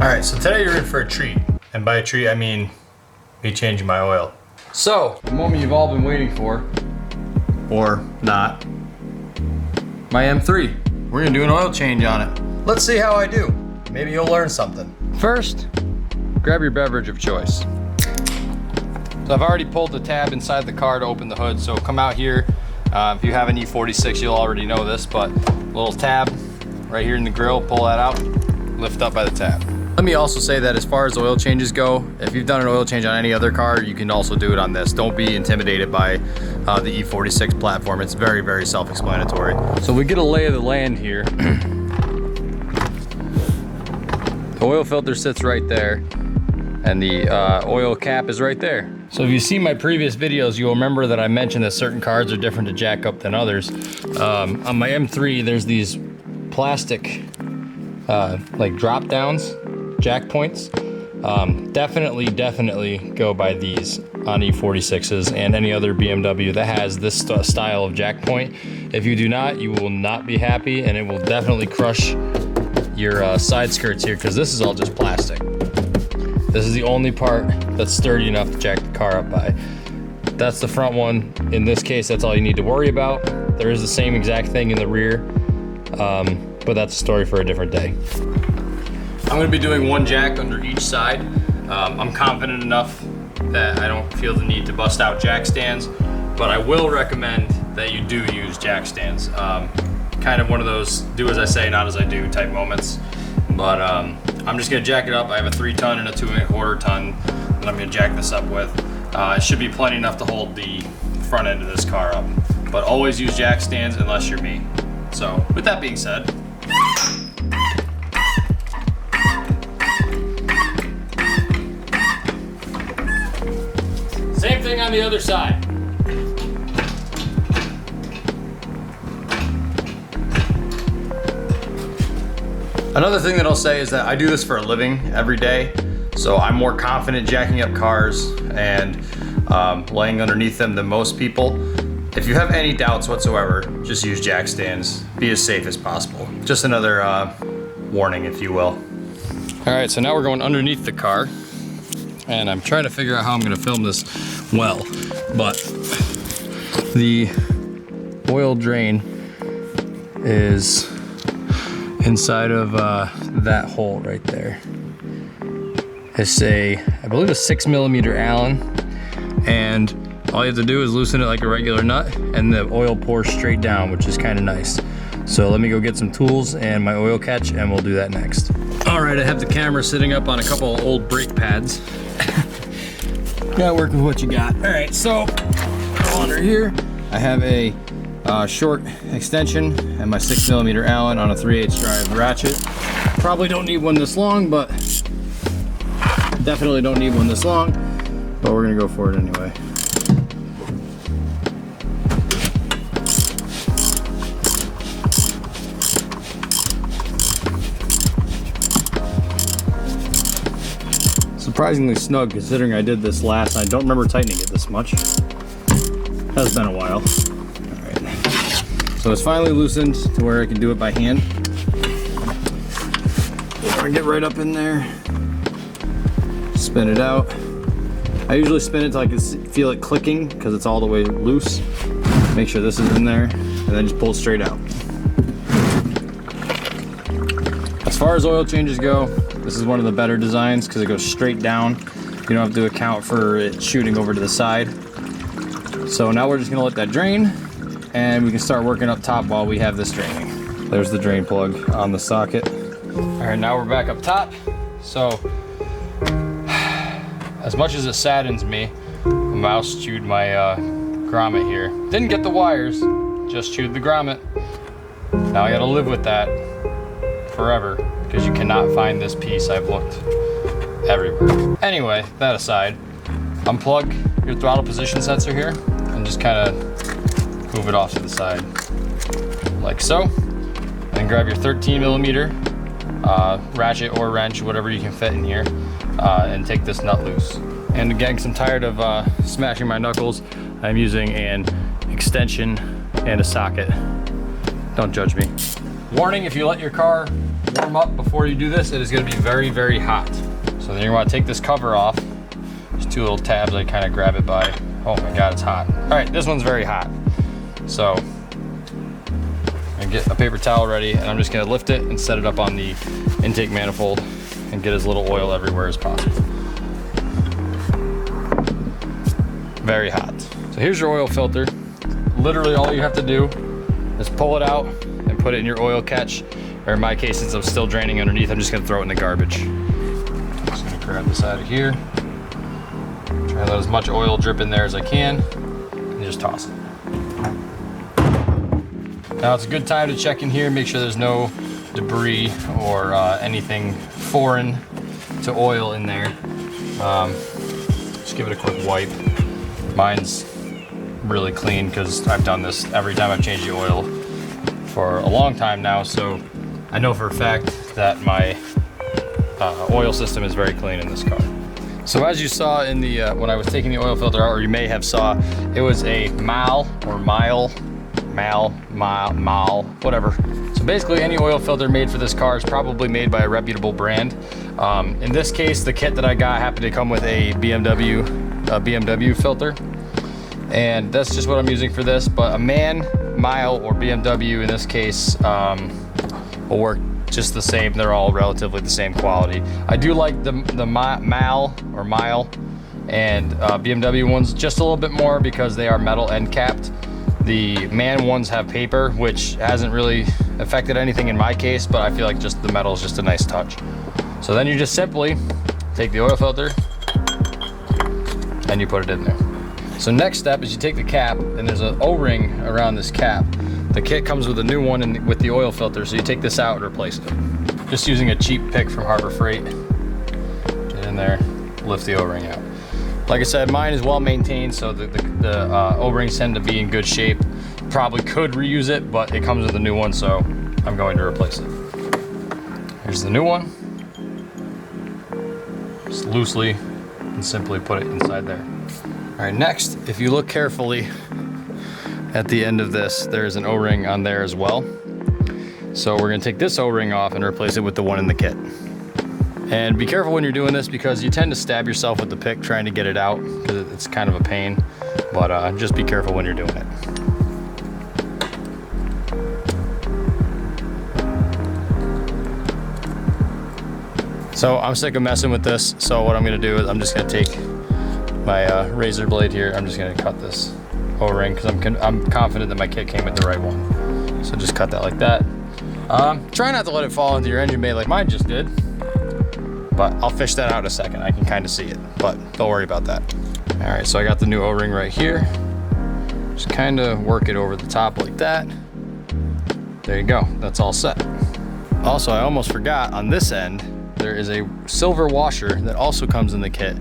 Alright, so today you're in for a treat. And by a treat, I mean me changing my oil. So, the moment you've all been waiting for, or not, my M3. We're gonna do an oil change on it. Let's see how I do. Maybe you'll learn something. First, grab your beverage of choice. So I've already pulled the tab inside the car to open the hood, so come out here. If you have an E46, you'll already know this, but little tab right here in the grill, pull that out, lift up by the tab. Let me also say that as far as oil changes go, if you've done an oil change on any other car, you can also do it on this. Don't be intimidated by the E46 platform. It's very, very self-explanatory. So we get a lay of the land here. The oil filter sits right there, and the oil cap is right there. So if you see my previous videos, you'll remember that I mentioned that certain cars are different to jack up than others. On my M3, there's these plastic like drop downs, jack points. Definitely go by these on E46s and any other BMW that has this style of jack point. If you do not, you will not be happy, and it will definitely crush your side skirts here, because this is all just plastic. This is the only part that's sturdy enough to jack the car up by. That's the front one. In this case, that's all you need to worry about. There is the same exact thing in the rear, but that's a story for a different day. I'm gonna be doing one jack under each side. I'm confident enough that I don't feel the need to bust out jack stands, but I will recommend that you do use jack stands. Kind of one of those do as I say, not as I do type moments. But I'm just gonna jack it up. I have a 3-ton and a 2¼ ton that I'm gonna jack this up with. It should be plenty enough to hold the front end of this car up. But always use jack stands unless you're me. So with that being said, same thing on the other side. Another thing that I'll say is that I do this for a living every day, so I'm more confident jacking up cars and laying underneath them than most people. If you have any doubts whatsoever, just use jack stands. Be as safe as possible. Just another warning, if you will. All right, so now we're going underneath the car, and I'm trying to figure out how I'm gonna film this well, but the oil drain is inside of that hole right there. It's I believe a 6mm Allen, and all you have to do is loosen it like a regular nut, and the oil pours straight down, which is kind of nice. So let me go get some tools and my oil catch, and we'll do that next. All right, I have the camera sitting up on a couple of old brake pads. Gotta work with what you got. All right, so under here, I have a short extension and my 6mm Allen on a 3/8 drive ratchet. Probably don't need one this long, but definitely don't need one this long, but we're gonna go for it anyway. Surprisingly snug considering I did this last. I don't remember tightening it this much. Has been a while. So it's finally loosened to where I can do it by hand. We're gonna get right up in there, spin it out. I usually spin it till I can feel it clicking, because it's all the way loose. Make sure this is in there, and then just pull it straight out. As far as oil changes go, this is one of the better designs because it goes straight down. You don't have to account for it shooting over to the side. So now we're just gonna let that drain, and we can start working up top while we have this draining. There's the drain plug on the socket. All right, now we're back up top. So, as much as it saddens me, a mouse chewed my grommet here. Didn't get the wires, just chewed the grommet. Now I gotta live with that forever, because you cannot find this piece. I've looked everywhere. Anyway, that aside, unplug your throttle position sensor here, and just kind of move it off to the side, like so. And grab your 13mm ratchet or wrench, whatever you can fit in here, and take this nut loose. And again, because I'm tired of smashing my knuckles, I'm using an extension and a socket. Don't judge me. Warning, if you let your car warm up before you do this, it is gonna be very, very hot. So then you wanna take this cover off. There's 2 little tabs I kind of grab it by. Oh my God, it's hot. All right, this one's very hot. So I'm gonna get a paper towel ready, and I'm just gonna lift it and set it up on the intake manifold and get as little oil everywhere as possible. Very hot. So here's your oil filter. Literally all you have to do is pull it out and put it in your oil catch, or in my case, since I'm still draining underneath, I'm just gonna throw it in the garbage. I'm just gonna grab this out of here. Try to let as much oil drip in there as I can, and just toss it. Now it's a good time to check in here, make sure there's no debris or anything foreign to oil in there. Just give it a quick wipe. Mine's really clean because I've done this every time I've changed the oil for a long time now, so I know for a fact that my oil system is very clean in this car. So as you saw in the when I was taking the oil filter out, or you may have saw, it was a mile, whatever. So basically any oil filter made for this car is probably made by a reputable brand. In this case, the kit that I got happened to come with a BMW filter, and that's just what I'm using for this. But a MAN, mile, or BMW in this case will work just the same. They're all relatively the same quality. I do like the mile and BMW ones just a little bit more because they are metal end capped. The MAN ones have paper, which hasn't really affected anything in my case, but I feel like just the metal is just a nice touch. So then you just simply take the oil filter and you put it in there. So next step is you take the cap, and there's an O-ring around this cap. The kit comes with a new one with the oil filter, so you take this out and replace it. Just using a cheap pick from Harbor Freight. Get in there, lift the O-ring out. Like I said, mine is well maintained, so the O-rings tend to be in good shape. Probably could reuse it, but it comes with a new one, so I'm going to replace it. Here's the new one. Just loosely and simply put it inside there. All right, next, if you look carefully at the end of this, there's an O-ring on there as well. So we're gonna take this O-ring off and replace it with the one in the kit. And be careful when you're doing this because you tend to stab yourself with the pick trying to get it out because it's kind of a pain, but just be careful when you're doing it. So I'm sick of messing with this, so what I'm gonna do is I'm just gonna take my razor blade here. I'm just gonna cut this O-ring because I'm confident that my kit came with the right one. So just cut that like that. Try not to let it fall into your engine bay like mine just did, but I'll fish that out in a second. I can kind of see it, but don't worry about that. All right, so I got the new O-ring right here. Just kind of work it over the top like that. There you go, that's all set. Also, I almost forgot, on this end, there is a silver washer that also comes in the kit.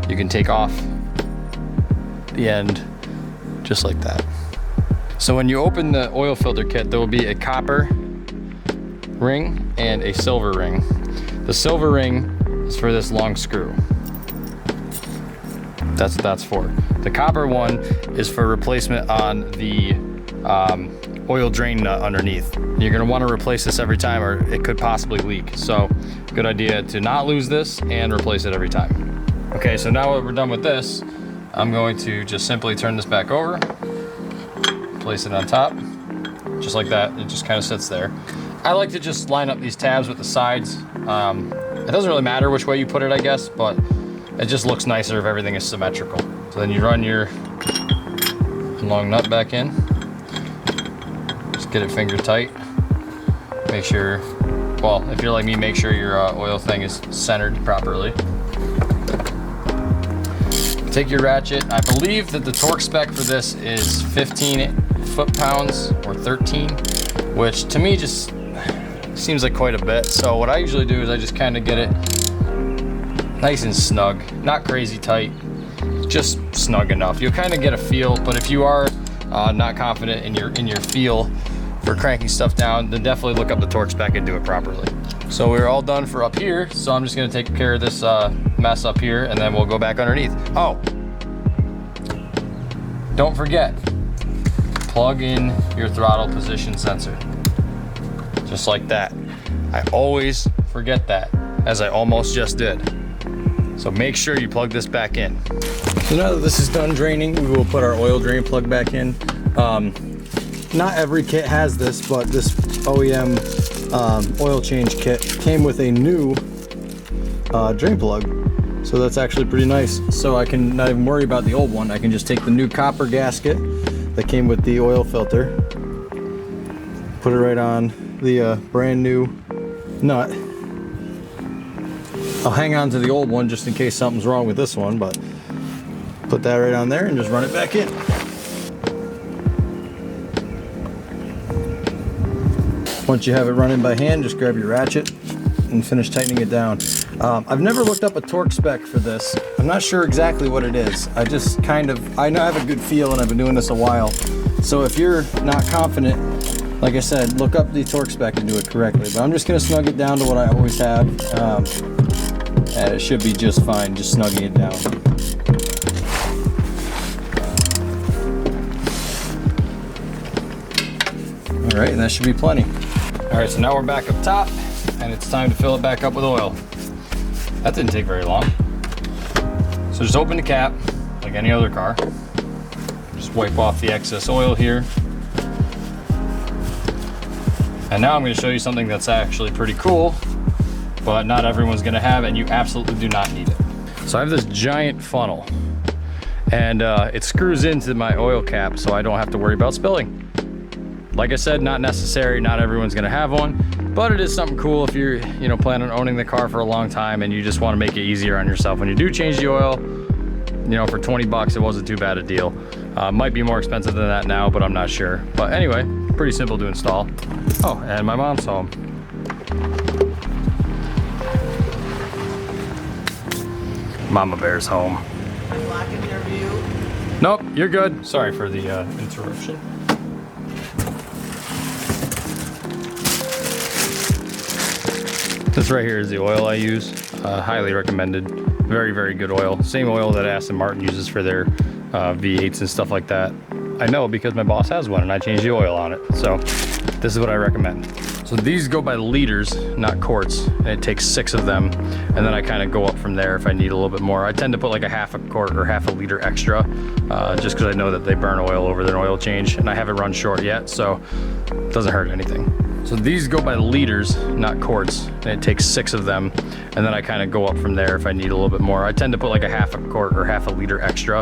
You can take off the end just like that. So when you open the oil filter kit, there will be a copper ring and a silver ring. The silver ring is for this long screw. That's what that's for. The copper one is for replacement on the oil drain nut underneath. You're gonna wanna replace this every time or it could possibly leak. So good idea to not lose this and replace it every time. Okay, so now that we're done with this, I'm going to just simply turn this back over, place it on top, just like that. It just kind of sits there. I like to just line up these tabs with the sides. It doesn't really matter which way you put it, I guess, but it just looks nicer if everything is symmetrical. So then you run your long nut back in. Just get it finger tight. Make sure, well, if you're like me, make sure your oil thing is centered properly. Take your ratchet. I believe that the torque spec for this is 15 foot-pounds or 13, which to me just seems like quite a bit. So what I usually do is I just kind of get it nice and snug, not crazy tight, just snug enough. You'll kind of get a feel, but if you are not confident in your feel for cranking stuff down, then definitely look up the torque spec and do it properly. So we're all done for up here, so I'm just gonna take care of this mess up here and then we'll go back underneath. Oh, don't forget, plug in your throttle position sensor. Just like that. I always forget that, as I almost just did. So make sure you plug this back in. So now that this is done draining, we will put our oil drain plug back in. Not every kit has this, but this OEM oil change kit came with a new drain plug. So that's actually pretty nice. So I can not even worry about the old one. I can just take the new copper gasket that came with the oil filter, put it right on the brand new nut. I'll hang on to the old one just in case something's wrong with this one, but put that right on there and just run it back in. Once you have it running by hand, just grab your ratchet and finish tightening it down. I've never looked up a torque spec for this. I'm not sure exactly what it is. I just I know I have a good feel, and I've been doing this a while. So if you're not confident, like I said, look up the torque spec and do it correctly. But I'm just gonna snug it down to what I always have. And it should be just fine, just snugging it down. All right, and that should be plenty. All right, so now we're back up top, and it's time to fill it back up with oil. That didn't take very long. So just open the cap, like any other car. Just wipe off the excess oil here. And now I'm gonna show you something that's actually pretty cool, but not everyone's gonna have, and you absolutely do not need it. So I have this giant funnel, and it screws into my oil cap so I don't have to worry about spilling. Like I said, not necessary, not everyone's gonna have one, but it is something cool if you're planning on owning the car for a long time and you just wanna make it easier on yourself. When you do change the oil, for 20 bucks, it wasn't too bad a deal. Might be more expensive than that now, but I'm not sure. But anyway, pretty simple to install. Oh, and my mom's home. Mama Bear's home. I'm blocking your view. Nope, you're good. Sorry for the interruption. This right here is the oil I use. Highly recommended. Very, very good oil. Same oil that Aston Martin uses for their V8s and stuff like that. I know because my boss has one and I changed the oil on it. So this is what I recommend. So these go by liters, not quarts. And it takes 6 of them. And then I kind of go up from there if I need a little bit more. I tend to put like a half a quart or half a liter extra, just because I know that they burn oil over their oil change. And I haven't run short yet, so it doesn't hurt anything. So these go by liters, not quarts, and it takes 6 of them. And then I kind of go up from there if I need a little bit more. I tend to put like a half a quart or half a liter extra,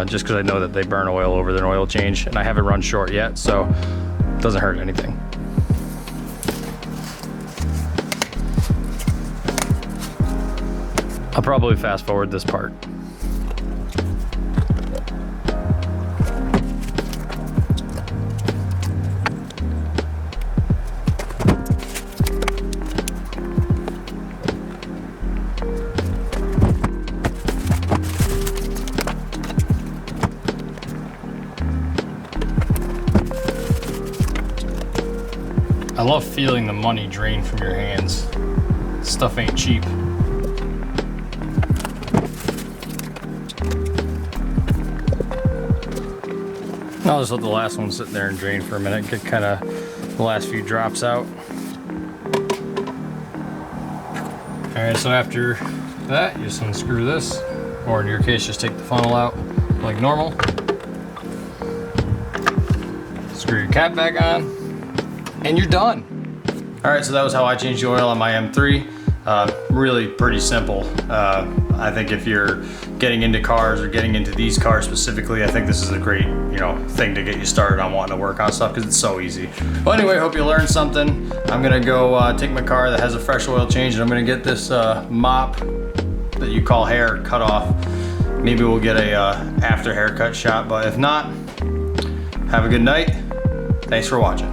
just because I know that they burn oil over their oil change. And I haven't run short yet, so it doesn't hurt anything. I'll probably fast forward this part. I love feeling the money drain from your hands. This stuff ain't cheap. I'll just let the last one sit there and drain for a minute, get kind of the last few drops out. All right, so after that, you just unscrew this, or in your case, just take the funnel out like normal. Screw your cap back on, and you're done. All right, so that was how I changed the oil on my M3. Really pretty simple. I think if you're getting into cars or getting into these cars specifically, I think this is a great, thing to get you started on wanting to work on stuff because it's so easy. Well, anyway, hope you learned something. I'm gonna go take my car that has a fresh oil change, and I'm gonna get this mop that you call hair cut off. Maybe we'll get a after haircut shot, but if not, have a good night. Thanks for watching.